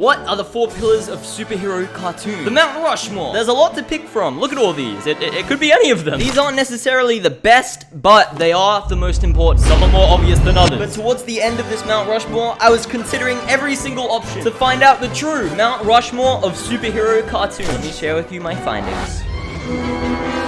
What are the 4 pillars of superhero cartoon? The Mount Rushmore. There's a lot to pick from. Look at all these. It could be any of them. These aren't necessarily the best, but they are the most important. Some are more obvious than others. But towards the end of this Mount Rushmore, I was considering every single option to find out the true Mount Rushmore of superhero cartoon. Let me share with you my findings.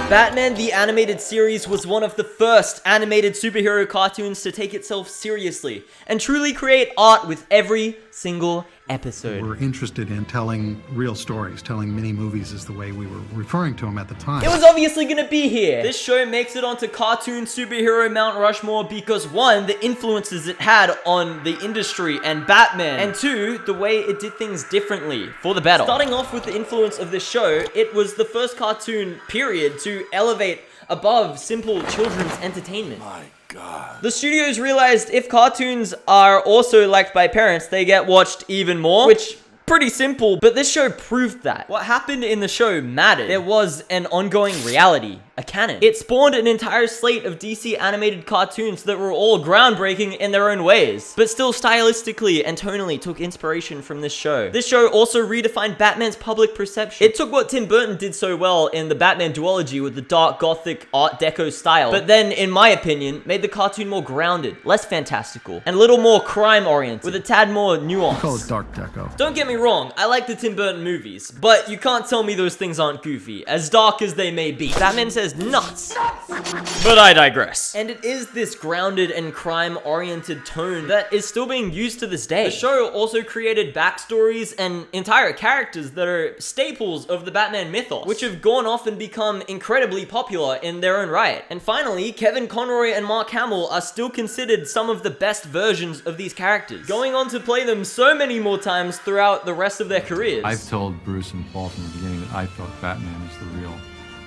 Batman the Animated Series was one of the first animated superhero cartoons to take itself seriously and truly create art with every single episode. We're interested in telling real stories. Telling mini movies is the way we were referring to them at the time. It was obviously gonna be here. This show makes it onto cartoon superhero Mount Rushmore because 1, the influences it had on the industry and Batman, and 2, the way it did things differently for the better. Starting off with the influence of this show, it was the first cartoon period to elevate above simple children's entertainment. My God. The studios realized if cartoons are also liked by parents, they get watched even more, which pretty simple, but this show proved that. What happened in the show mattered. There was an ongoing reality, a canon. It spawned an entire slate of DC animated cartoons that were all groundbreaking in their own ways, but still stylistically and tonally took inspiration from this show. This show also redefined Batman's public perception. It took what Tim Burton did so well in the Batman duology with the dark gothic art deco style, but then, in my opinion, made the cartoon more grounded, less fantastical, and a little more crime oriented, with a tad more nuance. We call it dark deco. Don't get me wrong, I like the Tim Burton movies, but you can't tell me those things aren't goofy, as dark as they may be. Batman says nuts. But I digress. And it is this grounded and crime-oriented tone that is still being used to this day. The show also created backstories and entire characters that are staples of the Batman mythos, which have gone off and become incredibly popular in their own right. And finally, Kevin Conroy and Mark Hamill are still considered some of the best versions of these characters, going on to play them so many more times throughout the rest of their careers. I've told Bruce and Paul from the beginning that I thought Batman is the real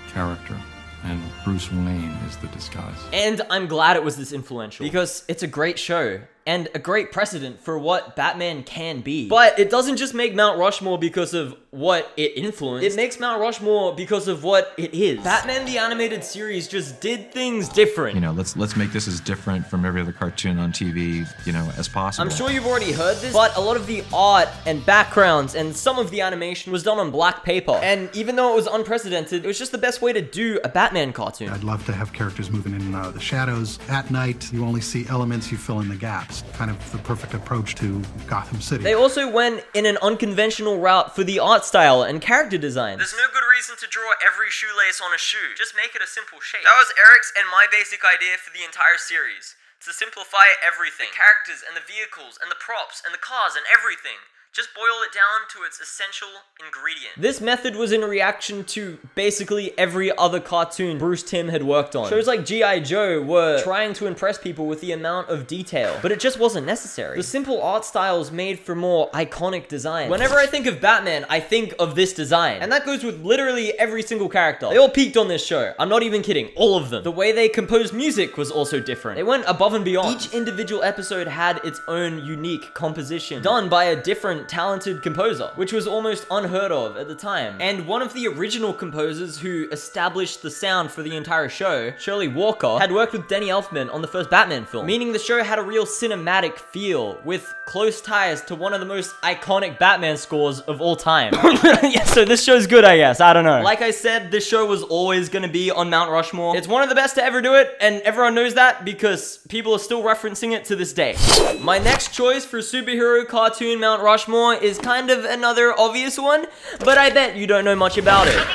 character and Bruce Wayne is the disguise. And I'm glad it was this influential, because it's a great show and a great precedent for what Batman can be. But it doesn't just make Mount Rushmore because of what it influenced. It makes Mount Rushmore because of what it is. Batman the Animated Series just did things different. You know, let's make this as different from every other cartoon on TV, you know, as possible. I'm sure you've already heard this, but a lot of the art and backgrounds and some of the animation was done on black paper. And even though it was unprecedented, it was just the best way to do a Batman cartoon. I'd love to have characters moving in and out of the shadows. At night, you only see elements, you fill in the gaps. Kind of the perfect approach to Gotham City. They also went in an unconventional route for the art style and character design. There's no good reason to draw every shoelace on a shoe. Just make it a simple shape. That was Eric's and my basic idea for the entire series. To simplify everything. The characters and the vehicles and the props and the cars and everything. Just boil it down to its essential ingredient. This method was in reaction to basically every other cartoon Bruce Timm had worked on. Shows like G.I. Joe were trying to impress people with the amount of detail, but it just wasn't necessary. The simple art styles made for more iconic design. Whenever I think of Batman, I think of this design. And that goes with literally every single character. They all peaked on this show. I'm not even kidding. All of them. The way they composed music was also different. They went above and beyond. Each individual episode had its own unique composition, done by a different talented composer, which was almost unheard of at the time. And one of the original composers who established the sound for the entire show, Shirley Walker, had worked with Danny Elfman on the first Batman film, meaning the show had a real cinematic feel with close ties to one of the most iconic Batman scores of all time. Yeah, so this show's good, I guess. I don't know. Like I said, this show was always gonna be on Mount Rushmore. It's one of the best to ever do it, and everyone knows that because people are still referencing it to this day. My next choice for superhero cartoon Mount Rushmore is kind of another obvious one, but I bet you don't know much about it. Look,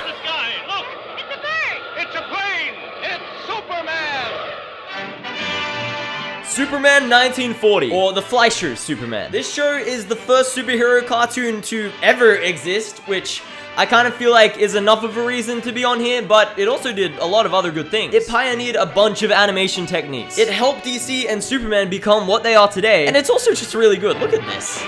it's a bird! It's a plane! It's Superman! Superman 1940, or the Fleischer Superman. This show is the first superhero cartoon to ever exist, which I kind of feel like is enough of a reason to be on here, but it also did a lot of other good things. It pioneered a bunch of animation techniques. It helped DC and Superman become what they are today, and it's also just really good. Look at this.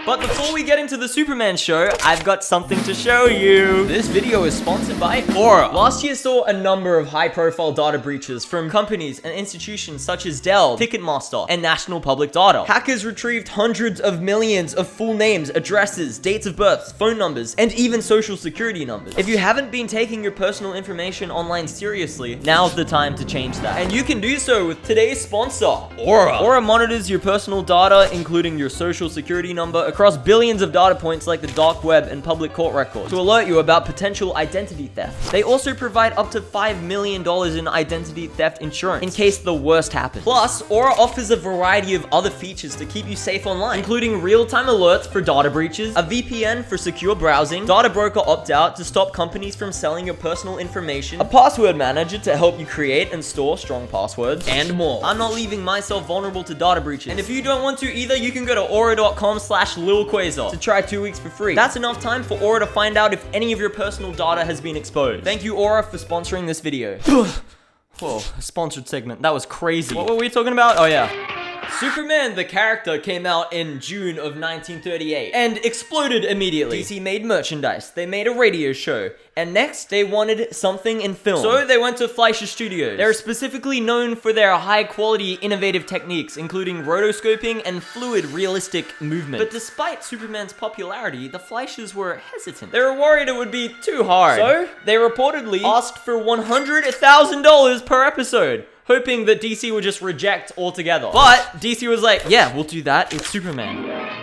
But before we get into the Superman show, I've got something to show you. This video is sponsored by Aura. Last year saw a number of high-profile data breaches from companies and institutions such as Dell, Ticketmaster, and National Public Data. Hackers retrieved hundreds of millions of full names, addresses, dates of births, phone numbers, and even social security numbers. If you haven't been taking your personal information online seriously, now's the time to change that. And you can do so with today's sponsor, Aura. Aura monitors your personal data, including your social security number, across billions of data points like the dark web and public court records to alert you about potential identity theft. They also provide up to $5 million in identity theft insurance in case the worst happens. Plus, Aura offers a variety of other features to keep you safe online, including real-time alerts for data breaches, a VPN for secure browsing, data broker opt-out to stop companies from selling your personal information, a password manager to help you create and store strong passwords, and more. I'm not leaving myself vulnerable to data breaches. And if you don't want to either, you can go to aura.com/lilquaser to try 2 weeks for free. That's enough time for Aura to find out if any of your personal data has been exposed. Thank you, Aura, for sponsoring this video. Whoa, a sponsored segment. That was crazy. What were we talking about? Oh yeah. Superman, the character, came out in June of 1938 and exploded immediately. DC made merchandise, they made a radio show, and next they wanted something in film. So they went to Fleischer Studios. They're specifically known for their high-quality, innovative techniques, including rotoscoping and fluid, realistic movement. But despite Superman's popularity, the Fleischers were hesitant. They were worried it would be too hard. So they reportedly asked for $100,000 per episode, hoping that DC would just reject altogether. But DC was like, yeah, we'll do that. It's Superman.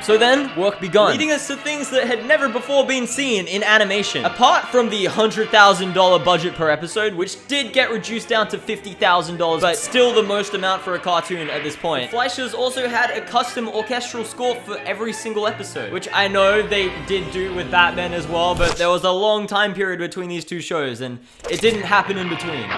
So then, work begun, leading us to things that had never before been seen in animation. Apart from the $100,000 budget per episode, which did get reduced down to $50,000, but still the most amount for a cartoon at this point, the Fleischers also had a custom orchestral score for every single episode, which I know they did do with Batman as well, but there was a long time period between these two shows, and it didn't happen in between.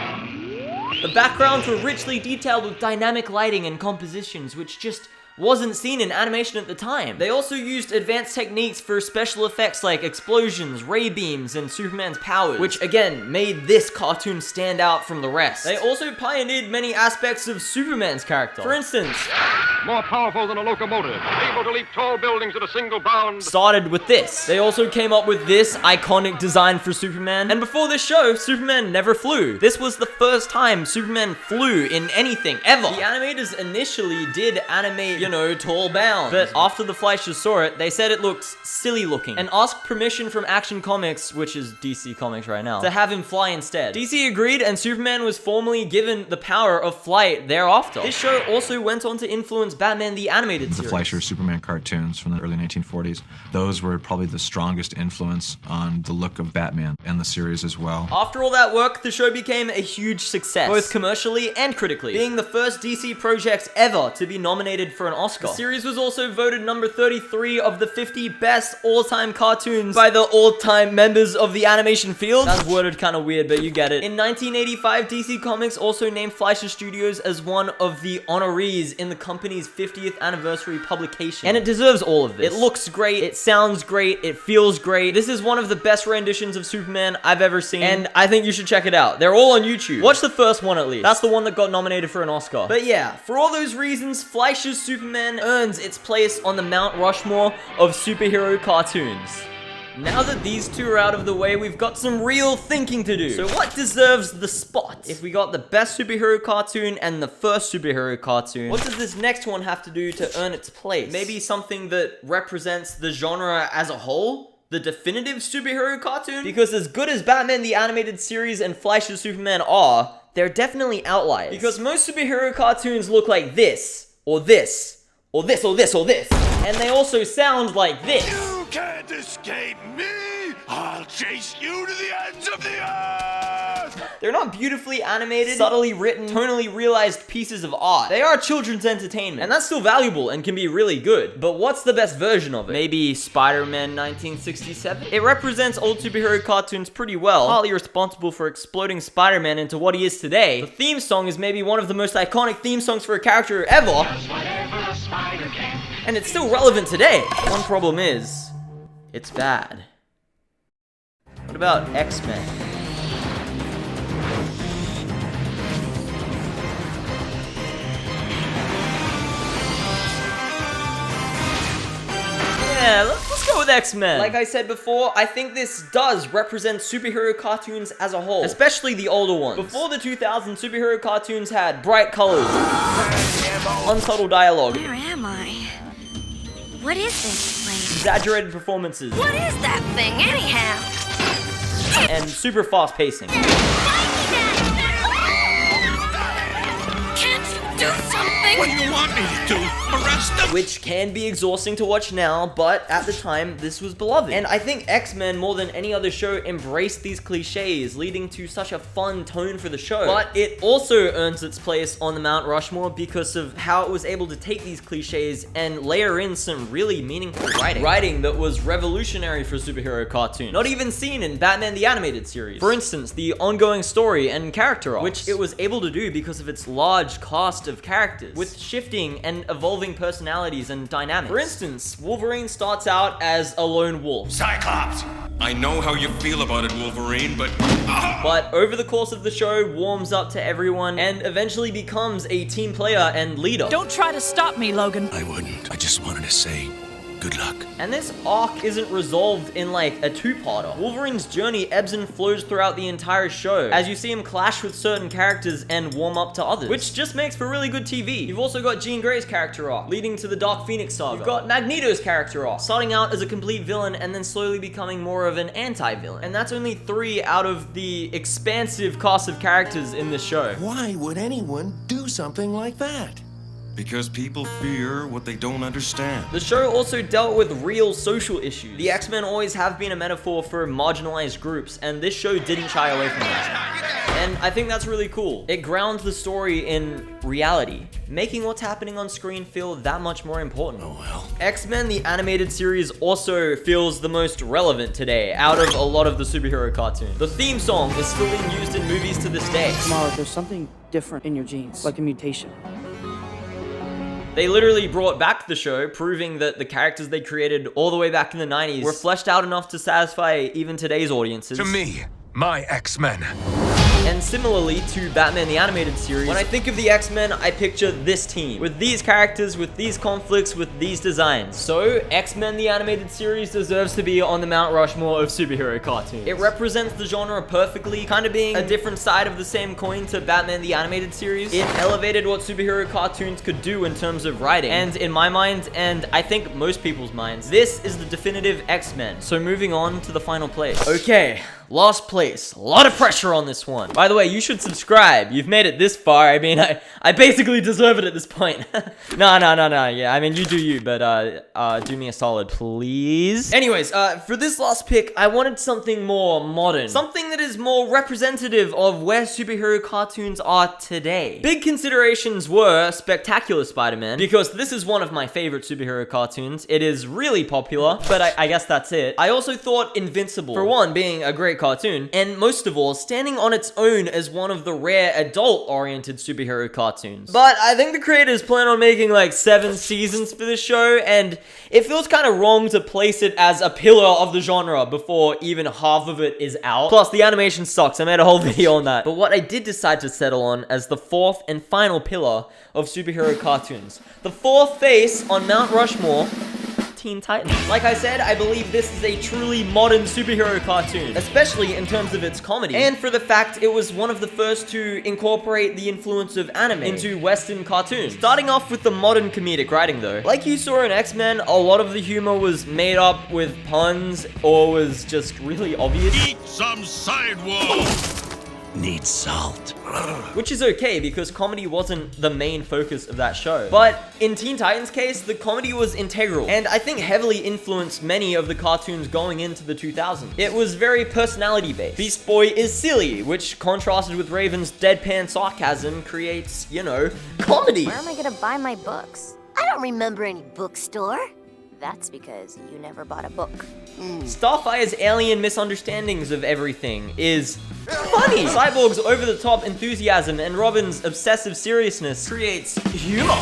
The backgrounds were richly detailed with dynamic lighting and compositions, which just wasn't seen in animation at the time. They also used advanced techniques for special effects like explosions, ray beams, and Superman's powers, which again made this cartoon stand out from the rest. They also pioneered many aspects of Superman's character. For instance, More powerful than a locomotive, able to leap tall buildings at a single bound. Started with this. They also came up with this iconic design for Superman. And before this show, Superman never flew. This was the first time Superman flew in anything ever. The animators initially did animate, tall bound. But after the Fleischers saw it, they said it looked silly looking and asked permission from Action Comics, which is DC Comics right now, to have him fly instead. DC agreed, and Superman was formally given the power of flight thereafter. This show also went on to influence Batman the Animated Series. The Fleischer Superman cartoons from the early 1940s, those were probably the strongest influence on the look of Batman and the series as well. After all that work, the show became a huge success, both commercially and critically, being the first DC project ever to be nominated for an Oscar. The series was also voted number 33 of the 50 best all-time cartoons by the all-time members of the animation field. That's worded kind of weird, but you get it. In 1985, DC Comics also named Fleischer Studios as one of the honorees in the company's 50th anniversary publication. And it deserves all of this. It looks great, it sounds great, it feels great. This is one of the best renditions of Superman I've ever seen, and I think you should check it out. They're all on YouTube. Watch the first one at least. That's the one that got nominated for an Oscar. But yeah, for all those reasons, Fleischer's Superman earns its place on the Mount Rushmore of superhero cartoons. Now that these two are out of the way, we've got some real thinking to do. So what deserves the spot? If we got the best superhero cartoon and the first superhero cartoon, what does this next one have to do to earn its place? Maybe something that represents the genre as a whole? The definitive superhero cartoon? Because as good as Batman the Animated Series and Fleischer's Superman are, they're definitely outliers. Because most superhero cartoons look like this, or this, or this, or this, or this. And they also sound like this. You can't escape me! I'll chase you to the ends of the earth! They're not beautifully animated, subtly written, tonally realized pieces of art. They are children's entertainment, and that's still valuable and can be really good. But what's the best version of it? Maybe Spiderman 1967? It represents old superhero cartoons pretty well, partly responsible for exploding Spider-Man into what he is today. The theme song is maybe one of the most iconic theme songs for a character ever. And it's still relevant today. One problem is, it's bad. What about X-Men? Yeah, let's go with X-Men. Like I said before, I think this does represent superhero cartoons as a whole, especially the older ones. Before the 2000s, superhero cartoons had bright colors, unsubtle dialogue. Where am I? What is this place? Exaggerated performances. What is that thing, anyhow? And super fast pacing. Can't you do something? What do you want me to do? Arrest them? Which can be exhausting to watch now, but at the time, this was beloved. And I think X-Men, more than any other show, embraced these cliches, leading to such a fun tone for the show. But it also earns its place on the Mount Rushmore because of how it was able to take these cliches and layer in some really meaningful writing. Writing that was revolutionary for superhero cartoons. Not even seen in Batman the Animated Series. For instance, the ongoing story and character arcs, which it was able to do because of its large cast of characters, with shifting and evolving personalities and dynamics. For instance, Wolverine starts out as a lone wolf. Cyclops! I know how you feel about it, Wolverine, but... But over the course of the show, warms up to everyone and eventually becomes a team player and leader. Don't try to stop me, Logan. I wouldn't. I just wanted to say good luck. And this arc isn't resolved in like a two-parter. Wolverine's journey ebbs and flows throughout the entire show as you see him clash with certain characters and warm up to others, which just makes for really good TV. You've also got Jean Grey's character arc leading to the Dark Phoenix saga. You've got Magneto's character arc starting out as a complete villain and then slowly becoming more of an anti-villain. And that's only 3 out of the expansive cast of characters in this show. Why would anyone do something like that? Because people fear what they don't understand. The show also dealt with real social issues. The X-Men always have been a metaphor for marginalized groups, and this show didn't shy away from that. And I think that's really cool. It grounds the story in reality, making what's happening on screen feel that much more important. Oh well. X-Men the Animated Series also feels the most relevant today out of a lot of the superhero cartoons. The theme song is still being used in movies to this day. Tomorrow, there's something different in your genes, like a mutation. They literally brought back the show, proving that the characters they created all the way back in the 90s were fleshed out enough to satisfy even today's audiences. To me, my X-Men. And similarly to Batman the Animated Series, when I think of the X-Men, I picture this team, with these characters, with these conflicts, with these designs. So, X-Men the Animated Series deserves to be on the Mount Rushmore of superhero cartoons. It represents the genre perfectly, kind of being a different side of the same coin to Batman the Animated Series. It elevated what superhero cartoons could do in terms of writing. And in my mind, and I think most people's minds, this is the definitive X-Men. So moving on to the final place. Okay. Last place. A lot of pressure on this one. By the way, you should subscribe. You've made it this far. I mean, I basically deserve it at this point. No. Yeah, I mean, you do you, but do me a solid, please. Anyways, for this last pick, I wanted something more modern. Something that is more representative of where superhero cartoons are today. Big considerations were Spectacular Spider-Man, because this is one of my favorite superhero cartoons. It is really popular, but I guess that's it. I also thought Invincible, for one, being a great cartoon, and most of all, standing on its own as one of the rare adult-oriented superhero cartoons. But I think the creators plan on making like 7 seasons for this show, and it feels kind of wrong to place it as a pillar of the genre before even half of it is out. Plus, the animation sucks. I made a whole video on that. But what I did decide to settle on as the 4th and final pillar of superhero cartoons. The 4th face on Mount Rushmore, Teen Titans. Like I said, I believe this is a truly modern superhero cartoon, especially in terms of its comedy, and for the fact it was one of the first to incorporate the influence of anime into Western cartoons. Starting off with the modern comedic writing though. Like you saw in X-Men, a lot of the humor was made up with puns or was just really obvious. Eat some sidewalk! Need salt. Which is okay because comedy wasn't the main focus of that show. But in Teen Titans' case, the comedy was integral and I think heavily influenced many of the cartoons going into the 2000s. It was very personality based. Beast Boy is silly, which contrasted with Raven's deadpan sarcasm creates, you know, comedy. Where am I gonna buy my books? I don't remember any bookstore. That's because you never bought a book. Starfire's alien misunderstandings of everything is funny. Cyborg's over-the-top enthusiasm and Robin's obsessive seriousness creates humor.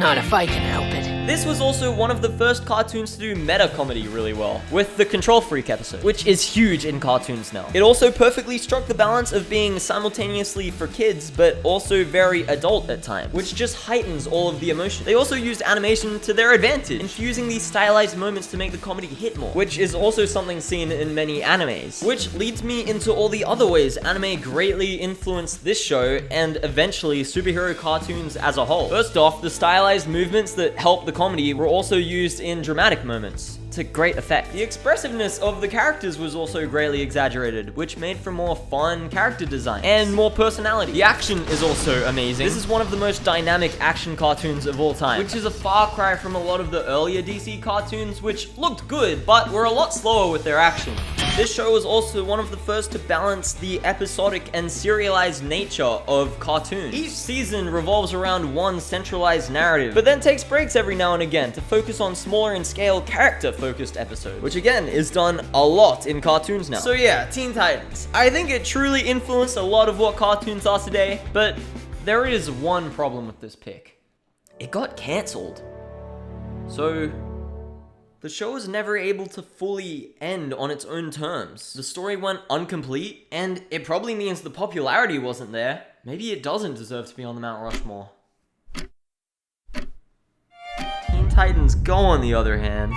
Not if I can help it. This was also one of the first cartoons to do meta comedy really well, with the Control Freak episode, which is huge in cartoons now. It also perfectly struck the balance of being simultaneously for kids, but also very adult at times, which just heightens all of the emotion. They also used animation to their advantage, infusing these stylized moments to make the comedy hit more, which is also something seen in many animes. Which leads me into all the other ways anime greatly influenced this show, and eventually superhero cartoons as a whole. First off, the stylized movements that help the comedy were also used in dramatic moments to great effect. The expressiveness of the characters was also greatly exaggerated, which made for more fun character design and more personality. The action is also amazing. This is one of the most dynamic action cartoons of all time, which is a far cry from a lot of the earlier DC cartoons, which looked good, but were a lot slower with their action. This show was also one of the first to balance the episodic and serialized nature of cartoons. Each season revolves around one centralized narrative, but then takes breaks every now and again to focus on smaller in scale character-focused episodes, which again is done a lot in cartoons now. So yeah, Teen Titans. I think it truly influenced a lot of what cartoons are today, but there is one problem with this pick. It got cancelled. So the show was never able to fully end on its own terms. The story went incomplete, and it probably means the popularity wasn't there. Maybe it doesn't deserve to be on the Mount Rushmore. Teen Titans Go, on the other hand.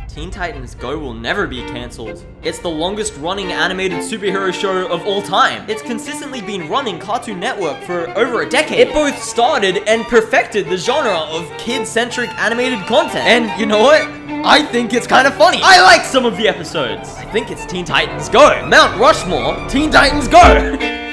Teen Titans Go will never be cancelled. It's the longest running animated superhero show of all time. It's consistently been running Cartoon Network for over a decade. It both started and perfected the genre of kid-centric animated content. And you know what? I think it's kind of funny. I like some of the episodes. I think it's Teen Titans Go. Mount Rushmore, Teen Titans Go.